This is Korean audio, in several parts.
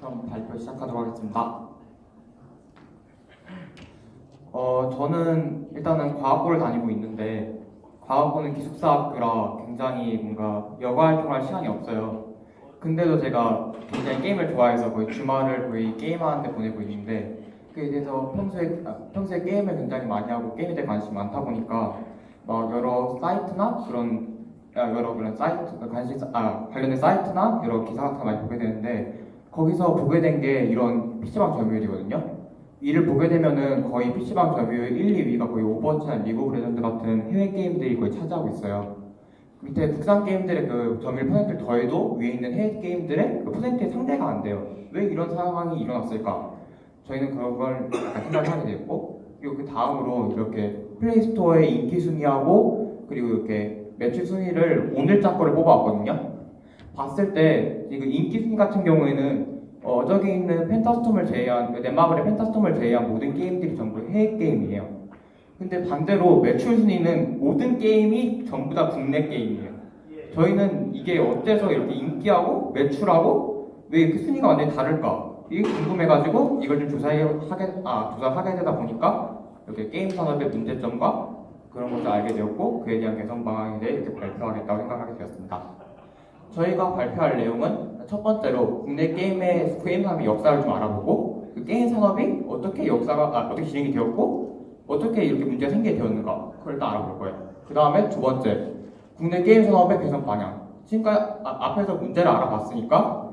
그럼 발표 시작하도록 하겠습니다. 저는 일단은 과학부를 다니고 있는데 과학부는 기숙사학교라 굉장히 뭔가 여가 활동할 시간이 없어요. 근데도 제가 굉장히 게임을 좋아해서 거의 주말을 거의 게임하는 데 보내고 있는데 그에 대해서 평소에 게임을 굉장히 많이 하고 게임에 대해 관심이 많다 보니까 막 여러 사이트나 여러 그런 사이트 관련된 사이트나 여러 기사 같은 거 많이 보게 되는데 거기서 보게 된 게 이런 PC방 점유율이거든요. 이를 보게 되면은 거의 PC방 점유율 1, 2위가 거의 오버워치나 리그 오브 레전드 같은 해외 게임들이 거의 차지하고 있어요. 밑에 국산 게임들의 그 점유율 퍼센트를 더해도 위에 있는 해외 게임들의 그 퍼센트의 상대가 안 돼요. 왜 이런 상황이 일어났을까? 저희는 그걸 약간 생각을 하게 됐고, 그리고 그 다음으로 이렇게 플레이스토어의 인기 순위하고 그리고 이렇게 매출 순위를 오늘자 거를 뽑아왔거든요. 봤을 때 이거 인기 순위 같은 경우에는 저기 있는 펜타스톰을 제외한 넷마블의 펜타스톰을 제외한 모든 게임들이 전부 해외 게임이에요. 근데 반대로 매출 순위는 모든 게임이 전부 다 국내 게임이에요. 저희는 이게 어째서 이렇게 인기하고 매출하고 왜 이렇게 순위가 완전히 다를까? 이게 궁금해가지고 이걸 좀 조사하게 되다 보니까 이렇게 게임 산업의 문제점과 그런 것을 알게 되었고 그에 대한 개선 방안에 대해 이렇게 발표하겠다고 생각하게 되었습니다. 저희가 발표할 내용은 첫 번째로 국내 게임 산업의 역사를 좀 알아보고 그 게임 산업이 어떻게 진행이 되었고 어떻게 이렇게 문제가 생기게 되었는가 그걸 일단 알아볼 거예요. 그 다음에 두 번째, 국내 게임 산업의 개선 방향. 지금까지 앞에서 문제를 알아봤으니까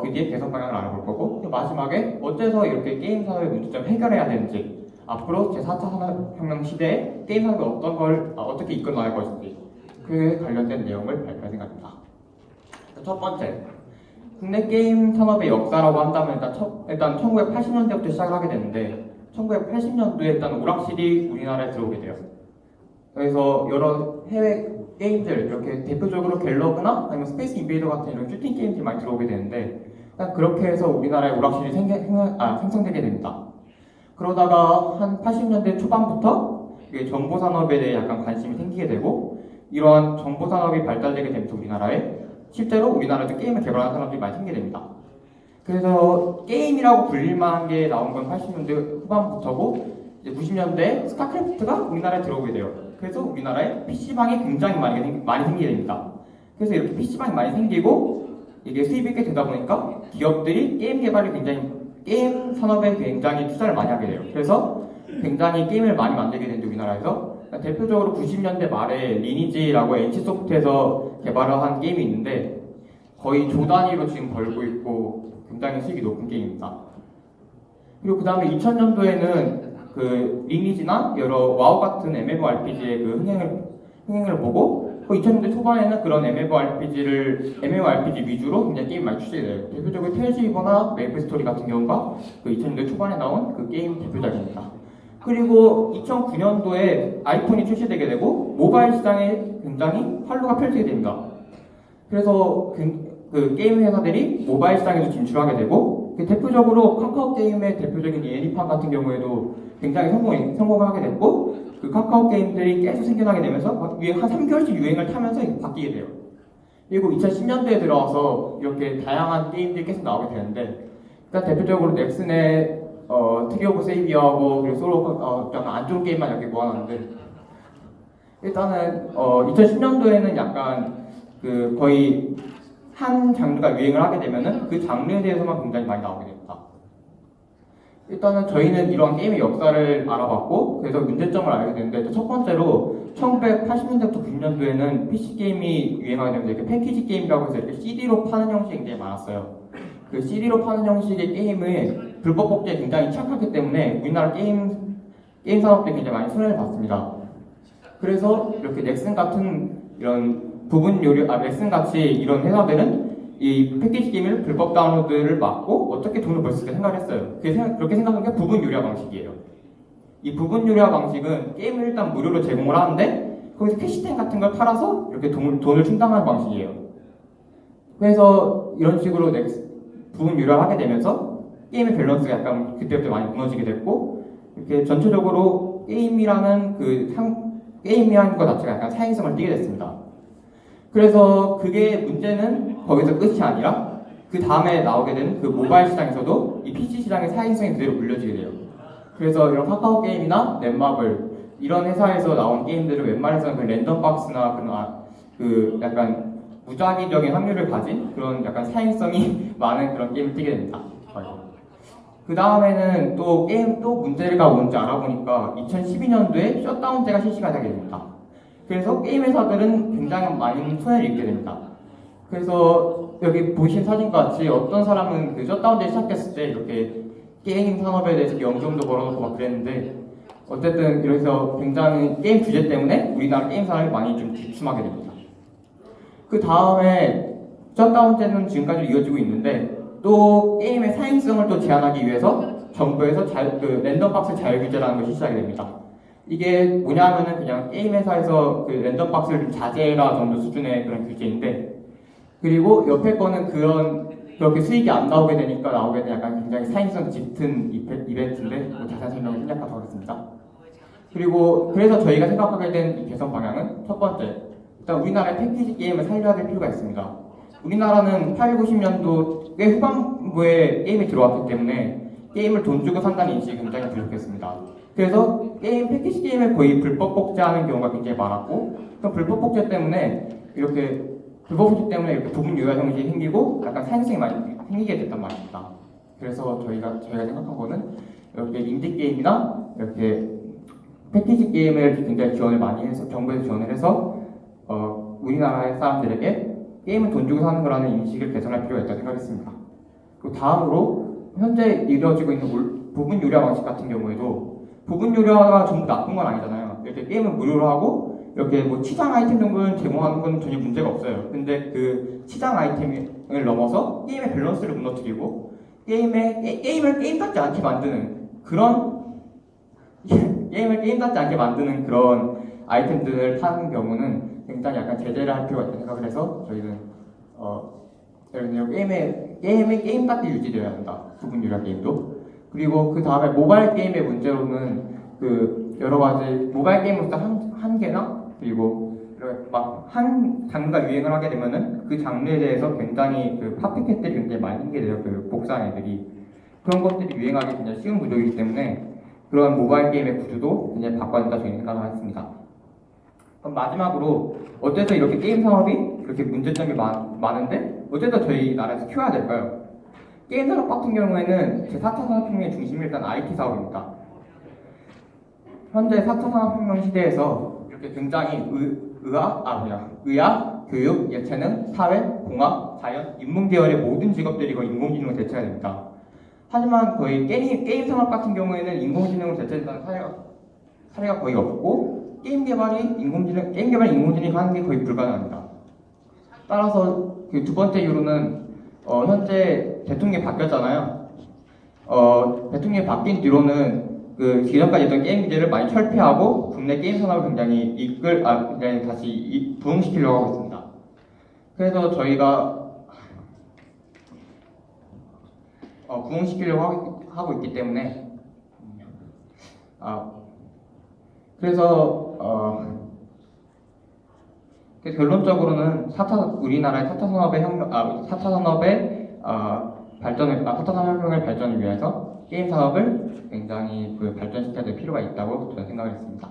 그 뒤에 개선 방향을 알아볼 거고 마지막에 어째서 이렇게 게임 산업의 문제점을 해결해야 되는지 앞으로 제4차 산업혁명 시대에 게임 산업이 어떻게 이끌어 나갈 것인지 그에 관련된 내용을 발표할 생각입니다. 첫 번째, 국내 게임 산업의 역사라고 한다면 일단 1980년대부터 시작을 하게 되는데 1980년도에 일단 오락실이 우리나라에 들어오게 돼요. 그래서 여러 해외 게임들 이렇게 대표적으로 갤러그나 아니면 스페이스 인베이더 같은 이런 슈팅 게임들이 많이 들어오게 되는데 일단 그렇게 해서 우리나라에 오락실이 생성되게 됩니다. 그러다가 한 80년대 초반부터 정보 산업에 대해 약간 관심이 생기게 되고 이러한 정보 산업이 발달되게 되면서 실제로 우리나라에도 게임을 개발하는 사람들이 많이 생기게 됩니다. 그래서 게임이라고 불릴만한 게 나온 건 80년대 후반부터고 이제 90년대에 스타크래프트가 우리나라에 들어오게 돼요. 그래서 우리나라에 PC방이 굉장히 많이 생기게 됩니다. 그래서 이렇게 PC방이 많이 생기고 이게 수입이 꽤 되다 보니까 기업들이 게임 산업에 굉장히 투자를 많이 하게 돼요. 그래서 굉장히 게임을 많이 만들게 되는데 우리나라에서 대표적으로 90년대 말에 리니지라고 NC소프트에서 개발을 한 게임이 있는데 거의 조 단위로 지금 벌고 있고 굉장히 수익이 높은 게임입니다. 그리고 그 다음에 2000년도에는 그 리니지나 여러 와우 같은 MMORPG의 그 흥행을 보고 그 2000년대 초반에는 그런 MMORPG 위주로 굉장히 게임 많이 출시돼요. 대표적으로 테일즈 리버나 메이플 스토리 같은 경우가 그 2000년대 초반에 나온 그 게임 대표작입니다. 그리고 2009년도에 아이폰이 출시되게 되고 모바일 시장에 굉장히 활로가 펼치게 됩니다. 그래서 그 게임 회사들이 모바일 시장에도 진출하게 되고 대표적으로 카카오 게임의 대표적인 예니팡 같은 경우에도 굉장히 성공하게 됐고 그 카카오 게임들이 계속 생겨나게 되면서 한 3개월씩 유행을 타면서 바뀌게 돼요. 그리고 2010년대에 들어와서 이렇게 다양한 게임들이 계속 나오게 되는데 일단 대표적으로 넥슨의 트리 오브 세이비어하고 그리고 솔로 안 좋은 게임만 이렇게 모아놨는데 일단은 2010년도에는 약간 그 거의 한 장르가 유행을 하게 되면은 그 장르에 대해서만 굉장히 많이 나오게 됩니다. 일단은 저희는 이러한 게임의 역사를 알아봤고 그래서 문제점을 알게 되는데 첫 번째로 1980년대부터 90년도에는 PC 게임이 유행하게 되면서 이렇게 패키지 게임이라고 해서 이렇게 CD로 파는 형식이 굉장히 많았어요. 그 CD로 파는 형식의 게임을 불법 복제에 굉장히 취약하기 때문에 우리나라 게임 산업도 굉장히 많이 손해를 봤습니다. 그래서 이렇게 넥슨 같은 이런 넥슨 같이 이런 회사들은 이 패키지 게임을 불법 다운로드를 막고 어떻게 돈을 벌 수 있게 생각을 했어요. 그렇게 생각한 게 부분 유료 방식이에요. 이 부분 유료 방식은 게임을 일단 무료로 제공을 하는데 거기서 캐시템 같은 걸 팔아서 이렇게 돈을 충당하는 방식이에요. 그래서 이런 식으로 부분 유료를 하게 되면서 게임의 밸런스가 약간 그때부터 많이 무너지게 됐고 이렇게 전체적으로 게임이라는 것 자체가 약간 사행성을 띠게 됐습니다. 그래서 그게 문제는 거기서 끝이 아니라 그 다음에 나오게 된 그 모바일 시장에서도 이 PC 시장의 사행성이 그대로 물려지게 돼요. 그래서 이런 카카오 게임이나 넷마블 이런 회사에서 나온 게임들을 웬만해서는 그 랜덤 박스나 그런 그 약간 무작위적인 확률을 가진 그런 약간 사행성이 많은 그런 게임을 뜨게 됩니다. 그 다음에는 또 게임 또 문제가 뭔지 알아보니까 2012년도에 셧다운제가 실시가 되게 됩니다. 그래서 게임 회사들은 굉장히 많은 손해를 입게 됩니다. 그래서 여기 보신 사진과 같이 어떤 사람은 그 셧다운제 시작했을 때 이렇게 게임 산업에 대해서 연금도 걸어놓고 막 그랬는데 어쨌든 이래서 굉장히 게임 규제 때문에 우리나라 게임 산업이 많이 좀 주춤하게 됩니다. 그 다음에 셧다운제는 지금까지 이어지고 있는데 또 게임의 사행성을 또 제한하기 위해서 정부에서 그 랜덤박스 자율규제라는 것이 시작이 됩니다. 이게 뭐냐면은 그냥 게임 회사에서 그 랜덤박스를 좀 자제해라 정도 수준의 그런 규제인데 그리고 옆에 거는 그렇게 수익이 안 나오게 되니까 나오게 된 약간 굉장히 사행성 짙은 이벤트인데 뭐 자세한 설명을 생략하도록 하겠습니다. 그리고 그래서 저희가 생각하게 된 이 개선 방향은 첫 번째, 일단 우리나라의 패키지 게임을 살려야 될 필요가 있습니다. 우리나라는 8, 90년도 꽤 후반부에 게임이 들어왔기 때문에 게임을 돈 주고 산다는 인식이 굉장히 부족했습니다. 그래서 패키지 게임을 거의 불법 복제하는 경우가 굉장히 많았고, 또 불법 복제 때문에 이렇게 부분 유효화 형식이 생기고 약간 사행성이 많이 생기게 됐단 말입니다. 그래서 저희가 생각한 거는 이렇게 인디 게임이나 이렇게 패키지 게임을 굉장히 지원을 많이 해서 정부에서 지원을 해서 우리나라의 사람들에게 게임은 돈 주고 사는 거라는 인식을 개선할 필요가 있다고 생각했습니다. 그리고 다음으로 현재 이루어지고 있는 부분 유료화 방식 같은 경우에도 부분 유료화가 전부 나쁜 건 아니잖아요. 이렇게 게임은 무료로 하고 이렇게 뭐 치장 아이템 정도는 제공하는 건 전혀 문제가 없어요. 근데 그 치장 아이템을 넘어서 게임의 밸런스를 무너뜨리고 게임을 게임답지 않게 만드는 그런 그런 아이템들을 파는 경우는 굉장히 약간 제재를 할 필요가 있다고 생각을 해서 저희는 게임답게 유지되어야 한다. 부분 유료 게임도. 그리고 그 다음에 모바일 게임의 문제로는 그 여러 가지 모바일 게임으로서 한계나 그리고 한 장르가 유행을 하게 되면은 그 장르에 대해서 굉장히 그 파피캣들이 굉장히 많이 생기게 돼요. 그 복사한 애들이. 그런 것들이 유행하기 굉장히 쉬운 구조이기 때문에 그런 모바일 게임의 구조도 굉장히 바꿔야 된다 저희는 생각을 했습니다. 그럼 마지막으로 어째서 이렇게 게임 산업이 이렇게 문제점이 많은데 어째서 저희 나라에서 키워야 될까요? 게임 산업 같은 경우에는 제 4차 산업혁명의 중심이 일단 IT 사업입니다. 현재 4차 산업혁명 시대에서 이렇게 굉장히 의학, 교육, 예체능, 사회, 공학, 자연, 인문 계열의 모든 직업들이 거의 인공지능을 대체해야 됩니다. 하지만 거의 게임 산업 같은 경우에는 인공지능을 대체한다는 사례가 거의 없고 게임 개발이 인공지능이 하는 게 거의 불가능합니다. 따라서 그 두 번째 이유로는 현재 대통령이 바뀌었잖아요. 대통령이 바뀐 뒤로는 그 기존까지 있던 게임 규제를 많이 철폐하고 국내 게임 산업을 굉장히 다시 부흥시키려고 하고 있습니다. 그래서 저희가 부흥시키려고 하고 있기 때문에 결론적으로는 우리나라의 4차 산업의 발전을 위해서 게임 산업을 굉장히 발전시켜야 될 필요가 있다고 저는 생각을 했습니다.